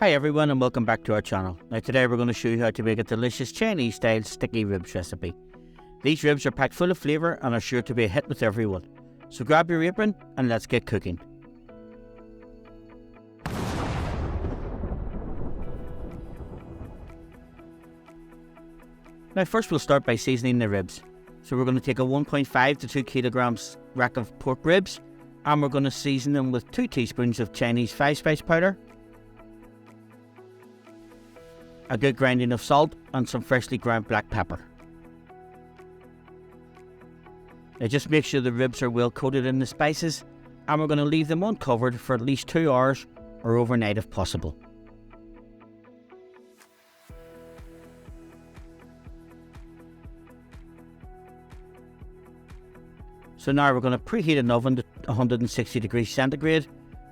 Hi everyone and welcome back to our channel. Now today we're going to show you how to make a delicious Chinese style sticky ribs recipe. These ribs are packed full of flavour and are sure to be a hit with everyone. So grab your apron and let's get cooking. Now first we'll start by seasoning the ribs. So we're going to take a 1.5 to 2 kilograms rack of pork ribs and we're going to season them with 2 teaspoons of Chinese 5-spice powder, a good grinding of salt and some freshly ground black pepper. Now just make sure the ribs are well coated in the spices and we're going to leave them uncovered for at least 2 hours or overnight if possible. So now we're going to preheat an oven to 160 degrees centigrade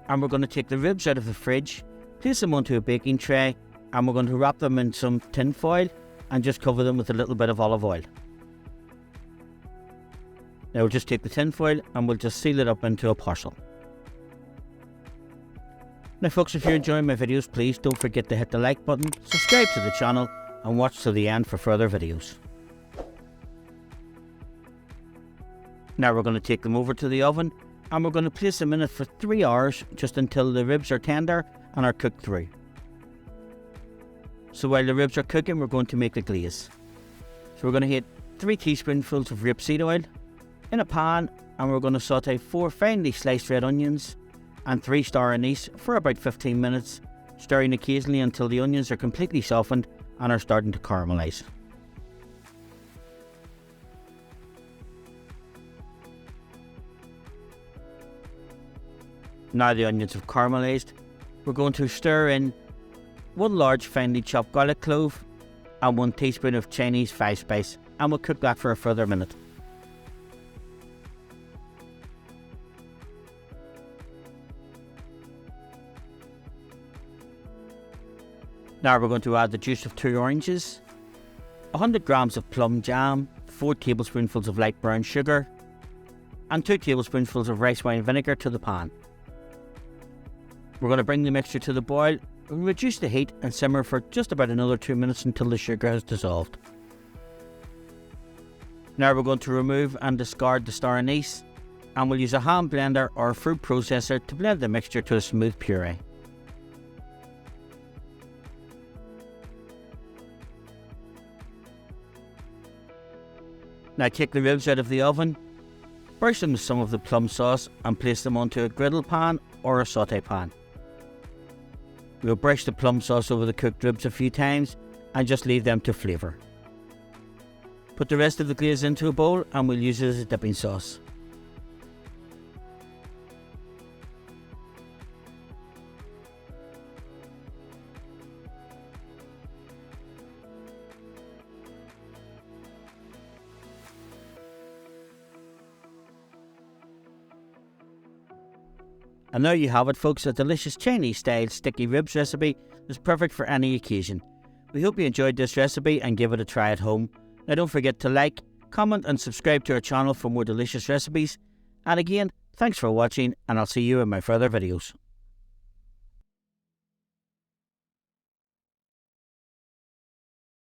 and we're going to take the ribs out of the fridge, place them onto a baking tray and we're going to wrap them in some tin foil and just cover them with a little bit of olive oil. Now we'll just take the tin foil and we'll just seal it up into a parcel. Now folks, if you're enjoying my videos, please don't forget to hit the like button, subscribe to the channel and watch to the end for further videos. Now we're going to take them over to the oven and we're going to place them in it for 3 hours just until the ribs are tender and are cooked through. So while the ribs are cooking, we're going to make the glaze. So we're going to heat 3 teaspoonfuls of rapeseed oil in a pan and we're going to saute 4 finely sliced red onions and 3 star anise for about 15 minutes, stirring occasionally until the onions are completely softened and are starting to caramelise. Now the onions have caramelised, we're going to stir in 1 large finely chopped garlic clove and 1 teaspoon of Chinese 5-spice and we'll cook that for a further minute. Now we're going to add the juice of 2 oranges, 100 grams of plum jam, 4 tablespoonfuls of light brown sugar and 2 tablespoonfuls of rice wine vinegar to the pan. We're going to bring the mixture to the boil, reduce the heat and simmer for just about another 2 minutes until the sugar has dissolved. Now we're going to remove and discard the star anise and we'll use a hand blender or a fruit processor to blend the mixture to a smooth puree. Now take the ribs out of the oven, brush them with some of the plum sauce and place them onto a griddle pan or a saute pan. We'll brush the plum sauce over the cooked ribs a few times and just leave them to flavour. Put the rest of the glaze into a bowl and we'll use it as a dipping sauce. And there you have it folks, a delicious Chinese style sticky ribs recipe is perfect for any occasion. We hope you enjoyed this recipe and give it a try at home. Now don't forget to like, comment and subscribe to our channel for more delicious recipes. And again, thanks for watching and I'll see you in my further videos.